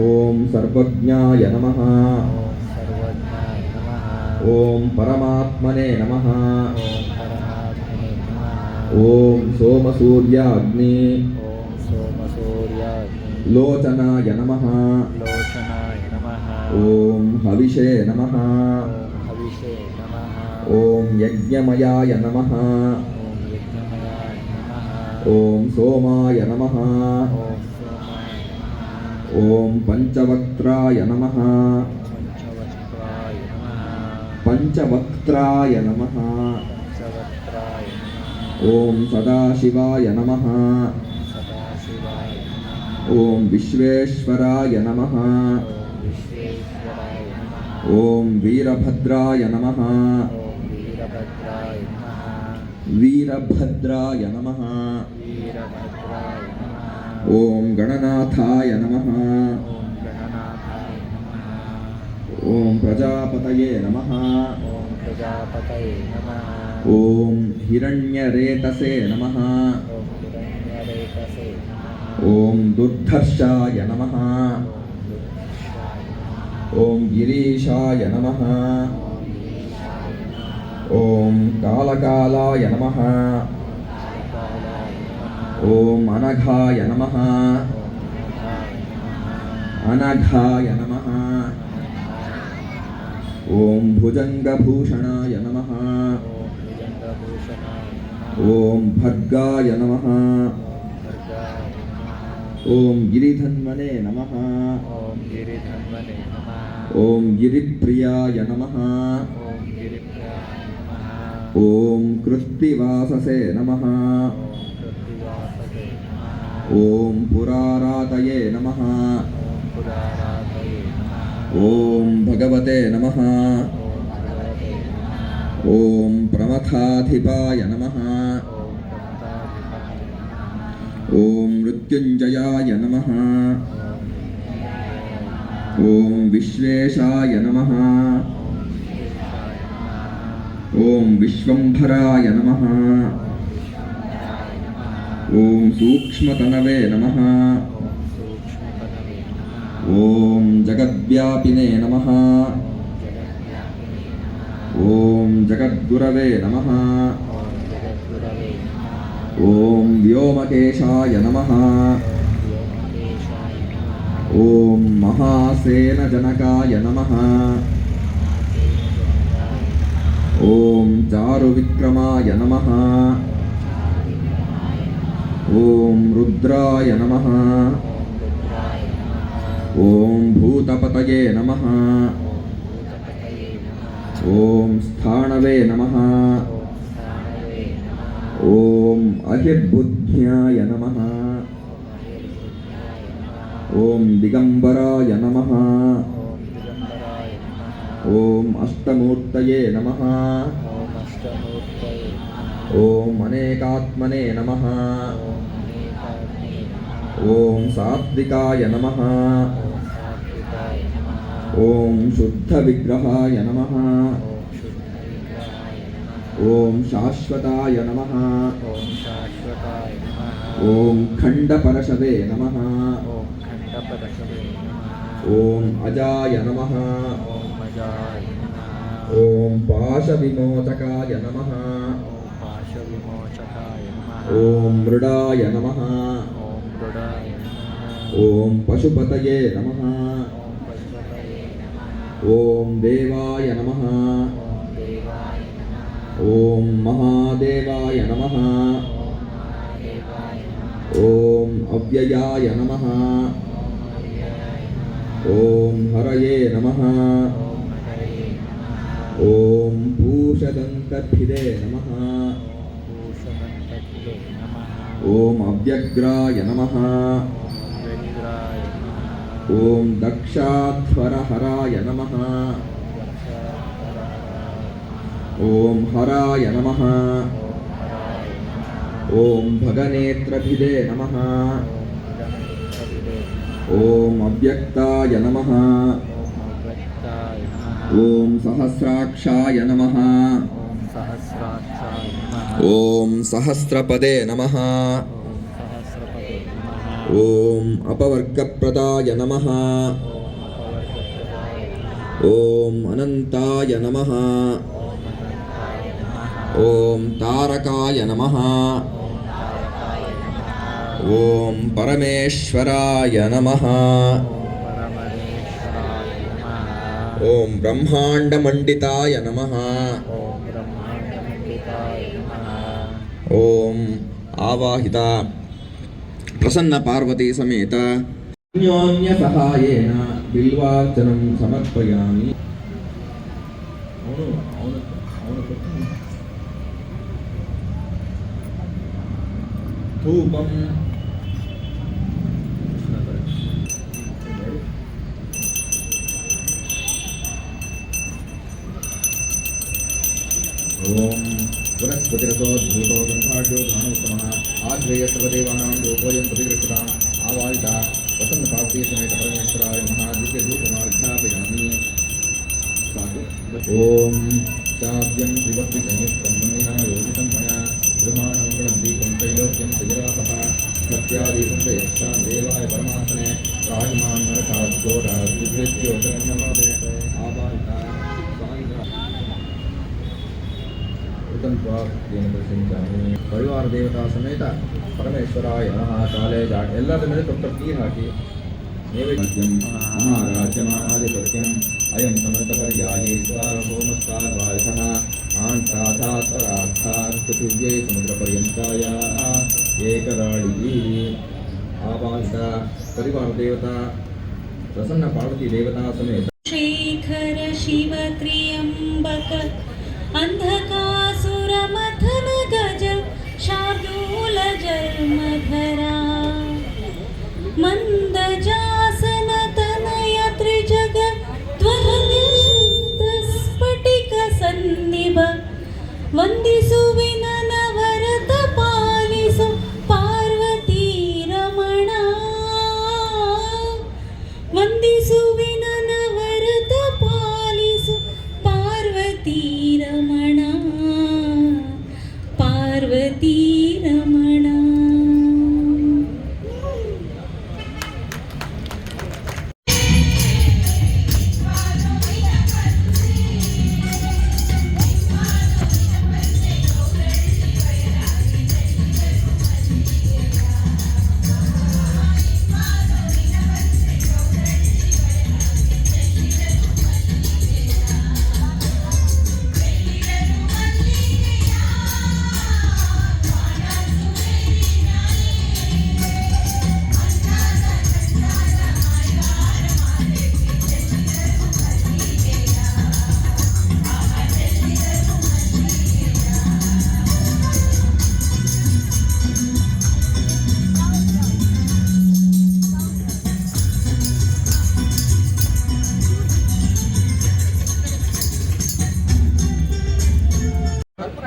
ಓಂ ಸರ್ವಜ್ಞಾಯ ನಮಃ ಓಂ ಪರಮಾತ್ಮನೇ ನಮಃ ಓಂ ಸೋಮಸೂರ್ಯಾಗ್ನಿ ಲೋಚನಾಯ ನಮಃ ಓಂ ಹವಿಷೇ ನಮಃ हविषे नमः ॐ यज्ञमयाय नमः ॐ यज्ञमयाय नमः ॐ सोमाय नमः ॐ सोमाय नमः ॐ पञ्चवक्त्राय नमः पंचवक्त्राय नमः पञ्चवक्त्राय नमः पंचवक्त्राय नमः ॐ सदाशिवाय नमः सदाशिवाय नमः ॐ विश्वेश्वराय नमः ॐ विश्वेश्वराय नमः ॐ वीरभद्राय नमः ॐ वीरभद्राय नमः वीरभद्राय नमः वीरभद्राय नमः ॐ गणनाथाय नमः ॐ गणनाथाय नमः ॐ प्रजापतये नमः ॐ प्रजापतये नमः ॐ हिरण्यरेतसे नमः ॐ हिरण्यरेतसे नमः ॐ दुर्धर्षाय नमः ॐ दुर्दर्शाय नमः ॐ गिरीशाय नमः ॐ ईशाय नमः ॐ कालकालाय नमः कालाय नमः ॐ अनघाय नमः ॐ अनघाय नमः ॐ भुजङ्गभूषणाय नमः ॐ भुजङ्गभूषणाय नमः ॐ भर्गाय नमः ॐ भर्गाय नमः ॐ गिरिधन्वने नमः ॐ गिरिधन्वने नमः ॐ गिरिप्रियाय नमः ॐ गिरिप्रियाय नमः ॐ कृत्तिवाससे नमः ॐ पृथ्वीवाससे नमः ॐ पुरारातये नमः ॐ पुरारातये नमः ॐ भगवते नमः ॐ भगवते नमः ॐ प्रमथाधिपाय नमः ॐ प्रमदाधिपाय नमः ॐ मृत्युञ्जयाय नमः ॐ ॐ विश्वेशाय नमः विश्वेशाय नमः ॐ विश्वम्भराय नमः ॐ सूक्ष्मतनवे नमः ॐ सूक्ष्मतनवे नमः ॐ जगद्व्यापिने नमः जगद्व्यापिने नमः ॐ जगद्गुरवे नमः ॐ जगद्गुरवे नमः ॐ व्योमकेशाय नमः ॐ व्योमकेशाय नमः ॐ महासेनजनकाय नमः ॐ चारुविक्रमाय नमः ॐ रुद्राय नमः रुद्राय नमः ॐ भूतपतये नमः भूतपतये नमः ॐ स्थाणवे नमः ॐ स्थाणवे नमः ॐ अहिर्बुद्ध्याय नमः महिर्बुद्ध्याय नमः ॐ दिगम्बराय नमः ॐ दिगम्बराय नमः ॐ अष्टमूर्तये नमः ॐ अष्टमूर्तये नमः ॐ अनेकात्मने नमः ॐ अनेकाग्ने नमः ॐ सात्विकाय नमः ॐ सात्विकाय नमः ॐ शुद्धविग्रहाय नमः ॐ शुद्धविग्रहाय नमः ॐ शाश्वताय नमः ॐ शाश्वताय नमः ॐ खण्डपरशवे नमः ॐ खण्डपरशवे नमः ॐ अजाय नमः ॐ अजाय नमः ॐ पाशविमोचकाय नमः ॐ पाशविमोचकाय नमः ॐ मृडाय नमः ॐ मृडाय नमः ॐ पशुपतये नमः ॐ पशुपतये नमः ॐ देवाय नमः ॐ देवाय नमः ॐ महादेवाय नमः ॐ महादेवाय नमः ॐ अव्ययाय नमः ॐ अव्ययाय नमः ॐ हरये नमः ॐ हरये नमः ॐ पूषदन्तर्भिदे नमः ॐ भूषदन्तकृते नमः ॐ अव्यग्राय नमः ॐ व्यग्राय नमः ॐ दक्षाध्वरहराय नमः ॐ हराय नमः ॐ भगनेत्रभिदे नमः ॐ अव्यक्ताय नमः ॐ सहस्राक्षाय नमः सहस्राक्षाय नमः ॐ सहस्रपदे नमः सहस्रपदे नमः ॐ अपवर्गप्रदाय नमः अपवर्गप्रदाय नमः ॐ अनन्ताय नमः ॐ तारकाय नमः ॐ परमेश्वराय नमः परमेश्वराय नमः ಓಂ ಬ್ರಹ್ಮಾಂಡಮಂಡಿತಾಯ ನಮಃ. ಓಂ ಬ್ರಹ್ಮಾಂಡಮಂಡಿತಾಯ ನಮಃ. ಓಂ ಆವಾಹಿತ ಪ್ರಸನ್ನ ಪಾರ್ವತಿ ಸಮೇತ ಅನ್ಯೋನ್ಯ ಸಹಾಯೇನ ಬಿಲ್ವಾರ್ಚನಂ ಸಮರ್ಪಯಾಮಿ. ಧೂಪಂ ಓಂ ಪುನಸ್ಪತಿರಸೋದ್ಭೂತೋ ಗಂಧಾಢ್ಯೋ ಧಾನೋತ್ತಮಃ ಆಧ್ರೇಯ ಸರ್ವದೇವಾನಾಂ ಲೋಕೋಯಂ ಪ್ರತಿಗೃಹ್ಯತಾಂ ಆವಾಹಿತ ಪ್ರಸನ್ನ ಪಾರ್ವತಿ ಸಮೇತ ಪರಮೇಶ್ವರಾಯ ಮಹಾದ್ವಿತೀಯ ಧೂಪಮಾಧ್ಯಾಪಯಾಮಿ. ಸಾಕು. ಓಂ ಚಾದ್ಯಂ ತ್ರಿವರ್ತಿ ಸಂಯುಕ್ತಂ ಮನ್ನಿನ ಯೋಜಿತಂ ಮಯಾ ಗೃಹಾಣಮಂಗಳಂ ದೀಪಂ ತ್ರೈಲೋಕ್ಯಂ ಸಜರಾತಃ ಸತ್ಯಾದಿ ಸಂದಯಶ್ಚಾಂ ದೇವಾಯ ಪರಮಾತ್ಮನೆ ರಾಹಿಮಾನ್ ನರಕಾದ್ಯೋರಾಜ್ಯೋತರ್ನಮೋದೆ. ಆವಾಹಿತ ಪರಿವಾರ ದೇವತಾ ಸಮೇತ ಪರಮೇಶ್ವರಾಯ ನಮಃ. ಕಾಲೇ ಜಾಟ್ ಎಲ್ಲರ ಮೇಲೆ ಸ್ವಲ್ಪ ನೀರು ಹಾಕಿ ನೈವೇದ್ಯಂ ಮಹಾರಾಜ್ಯಮಾಧಿಪತ್ಯಂ ಅಯಂ ಸಮರ್ಥಪರ್ಯಾಯೇ ಸಾರ್ವಭೌಮಸ್ತಾರ್ವಾಯಸಃ ಆಂತಾಥಾತ್ಪರಾರ್ಥಾತ್ ಪೃಥಿವ್ಯೈ ಸಮುದ್ರಪರ್ಯಂತಾಯ ಏಕರಾಳಿಗಿ. ಆವಾಹಿತ ಪರಿವಾರ ದೇವತಾ ಪ್ರಸನ್ನ ಪಾರ್ವತಿ ದೇವತಾ ಸಮೇತ ಶೇಖರ ಶಿವ ತ್ರ್ಯಂಬಕ ಅಂಧಕಾಸುರಮಥನ ಗಜ ಶಾರ್ದೂಲ ಜನ್ಮಧರಾ ಮಂದಜಾಸನ ತನಯ ತ್ರಿಜಗ ಸ್ಫಟಿಕ ಸನ್ನಿಭ ವಂದಿಸುವಿನ ನವರತ ಪಾಲಿಸು ಪಾರ್ವತೀ ರಮಣ. ವಂದಿಸುವಿನ ನವರತ ಪಾಲಿಸು ಪಾರ್ವತೀ ರಮಣ. ಪಾರ್ವತೀ ರಮಣ.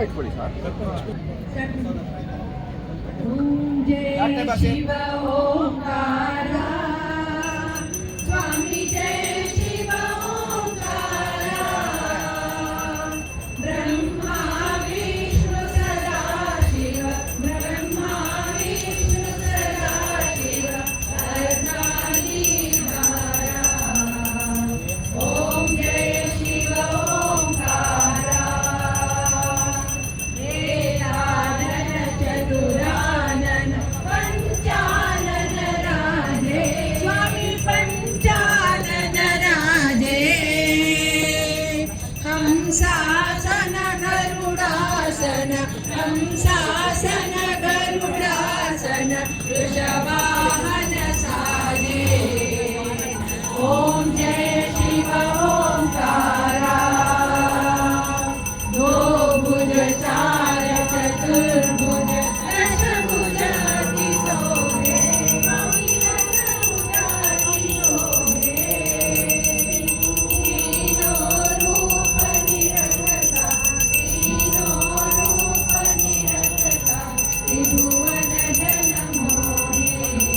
ಇಟ್ಕೊಳ್ಳಿ ಸರ್. जय शिव ओंकार स्वामी जय शिव ओंकार ब्रह्मा विष्णु सदा शिव ब्रह्मा विष्णु सदा शिव अर्धानी धारा. ओम जय शिव ओंकार चतुरानन पंचानन राजे स्वामी पंचानन राजे. हंसासन गरुडासन हंसासन गरुडासन वृषवाहन साजे. ओम जय शिव ओंकारा दो भुज चार चतुर्भुज दशभुज अति शोभे स्वामी दशभुज अति शोभे. तीनों रूप निरखता त्रिभुवन जन मोहे.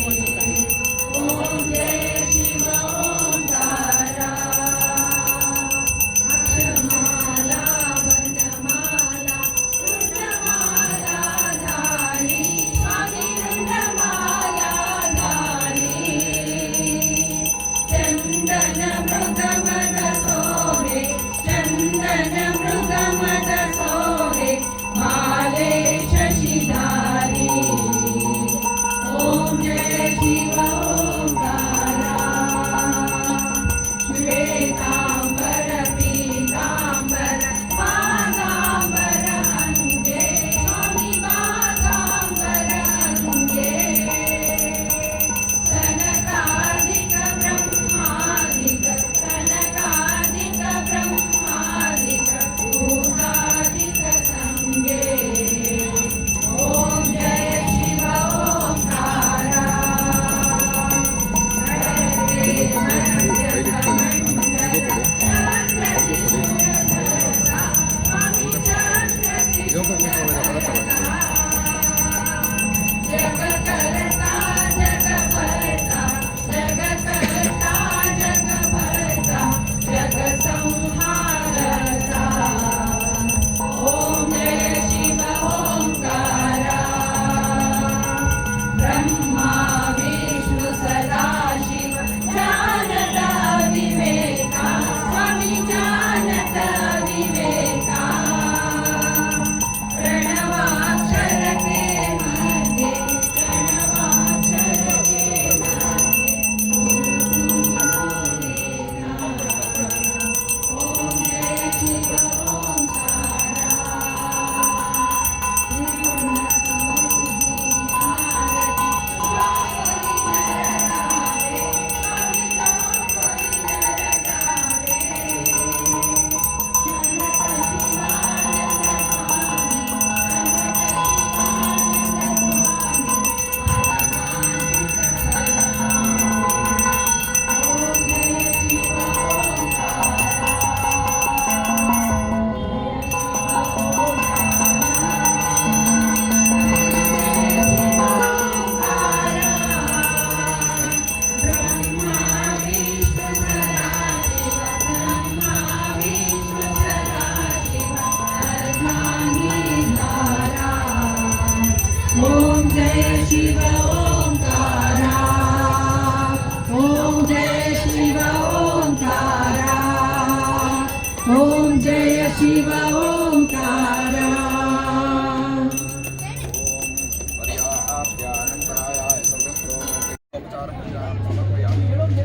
शिव ओंकार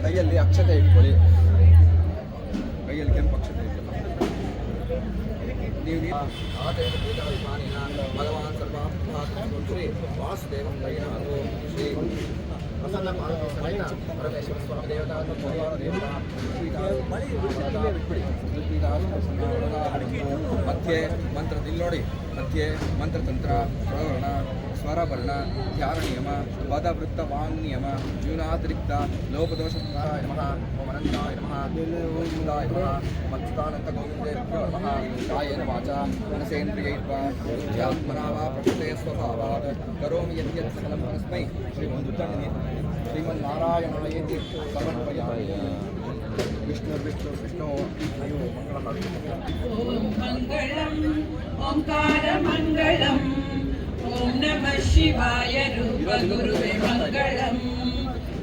ಕೈಯಲ್ಲಿ ಅಕ್ಷತೆ ಇಟ್ಕೊಳ್ಳಿ. ಕೈಯಲ್ಲಿ ಕೆಂಪು ಅಕ್ಷತೆ ಇಟ್ಕೊಳ್ಳಿ. ನೀವು ಭಗವಾನ್ ಸರ್ವಾತ್ಮಶ್ರೀ ವಾಸುದೇವಂ ದೈನಾಥೋ ಶ್ರೀ ಪ್ರಸನ್ನ ಪಾರ್ವತಿ ಪರಮೇಶ್ವರ ಸ್ವಾಮಿ ದೇವತಾ ಮಧ್ಯೆ ಮಂತ್ರದಲ್ಲಿ ನೋಡಿ, ಮಧ್ಯೆ ಮಂತ್ರತಂತ್ರ ಪ್ರವರ್ಣ ಸ್ವರವರ್ಣ ಧ್ಯಾನ ನಿಯಮ ಪದವೃತ್ತ ವಾಂಗ್ ನಿಯಮ ಜೀವನಾತಿರಿಕ್ತ ಲೋಪದೋಷಾಯ ನಮಃ ಓಂ ಅನಂತಾಯ ನಮಃ ಓಂ ಶಿವಾಯ ನಮಃ ಮತ್ಸ್ಥಾನಂತ ಗೋವಿಂದೇಭ್ಯೋ ನಮಃ ಕಾಯೇನ ವಾಚಾ ಮನಸೇಂದ್ರಿಯೈರ್ವಾ ಧ್ಯಾತ್ಮನಾ ವಾ ಪ್ರಕೃತೆ ಸ್ವಭಾವಾತ್ ಕರೋಮಿ ಯದ್ಯತ್ ಸಕಲಂ ಪರಸ್ಮೈ ಶ್ರೀಮನ್ನಾರಾಯಣಾಯೇತಿ ಸಮರ್ಪಯಾಮಿ. ವಿಷ್ಣು ವಿಷ್ಣು ವಿಷ್ಣು ओम मंगलम ओंकार मंगलम ओम नमः शिवाय रूप गुरुवे मंगलम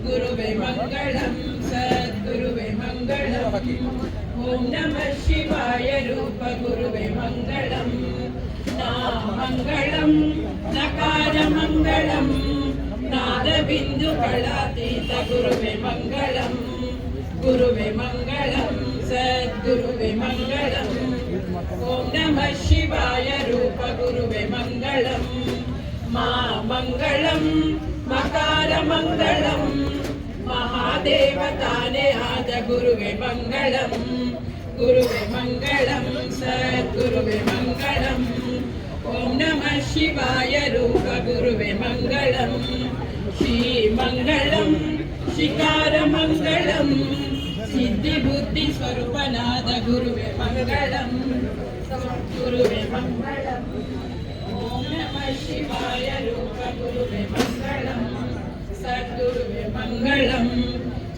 गुरुवे मंगलम सद्गुरुवे मंगलम ओम नमः शिवाय रूप गुरुवे मंगलम नाम मंगलम नकार मंगलम नाद बिंदु कलातीत गुरुवे मंगलम गुरुवे मंगलम सद्गुरुवे मंगलम ओम नमः शिवाय रूप गुरुवे मंगलम मा मंगलम मकार मंगलम महादेवताने आद गुरुवे मंगलम गुरुवे मंगलम सद्गुरुवे मंगलम ओम नमः शिवाय रूप गुरुवे मंगलम श्री मंगलम शिकार मंगलम सिद्धि बुद्धि स्वरूपनाद गुरुवे मंगलम गुरुवे मंगलम ओम नमः शिवाय रूप गुरुवे मंगलम सद्गुरुवे मंगलम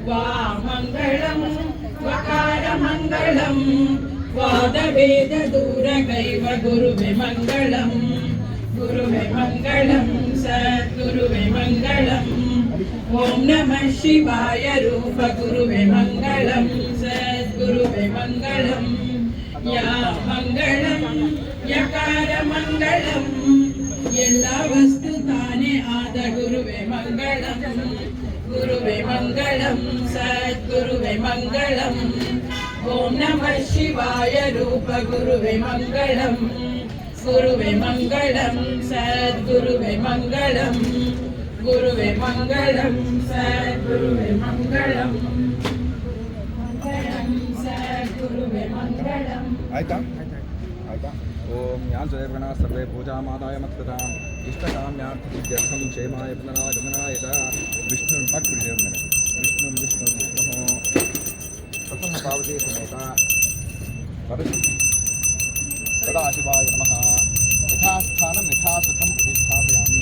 वा मंगलम वकार मंगलम वाद वेद दूर गैव गुरुवे मंगलम गुरुवे मंगलम सद्गुरुवे मंगलम ओम नमः शिवाय रूप गुरुवे मंगलम सद्गुरुवे मंगलम या मंगलम यकार मंगलम ಎಲ್ಲ ವಸ್ತು ತಾನೇ ಆದ ಗುರುವೆ ಮಂಗಳಂ ಗುರುವೆ ಮಂಗಳಂ ಸದ್ಗುರುವೆ ಮಂಗಳಂ ಓಂ ನಮಃ ಶಿವಾಯ ರೂಪ ಗುರುವೆ ಮಂಗಳಂ ಗುರುವೆ ಮಂಗಳಂ ಸದ್ಗುರುವೆ ಮಂಗಳಂ ಗುರುವೆ ಮಂಗಳಂ ಸದ್ಗುರುವೆ ಮಂಗಳಂ ಮಂಗಳಂ ಸದ್ಗುರುವೆ ಮಂಗಳಂ. ಆಯ್ತಾ ಆಯ್ತಾ. ಓಂ ಯಾಂಚದೇವಗಣ ಸರ್ವೇ ಪೂಜಾಮಾದಾಯ ಮತ್ಕೃತಾಂ ಇಷ್ಟಕಾಮ್ಯಾರ್ಥಸಿದ್ಧ್ಯರ್ಥಂ ಕ್ಷೇಮಾಯ ಪುನರಾಗಮನಾಯ ಚ ವಿಷ್ಣು ಹಾಕ್ಬಿಡಿ ದೇವ್ರ ಮೇಲೆ ವಿಷ್ಣು ವಿಷ್ಣು ವಿಷ್ಣು ಪ್ರಸನ್ನ ಪಾರ್ವತಿ ಸಮೇತ ಸದಾಶಿವಾಯ ನಮಃ ಯಥಾಸ್ಥಾನಂ ಯಥಾಸುಖಂ ಪ್ರತಿಷ್ಠಾಪಯಾಮಿ.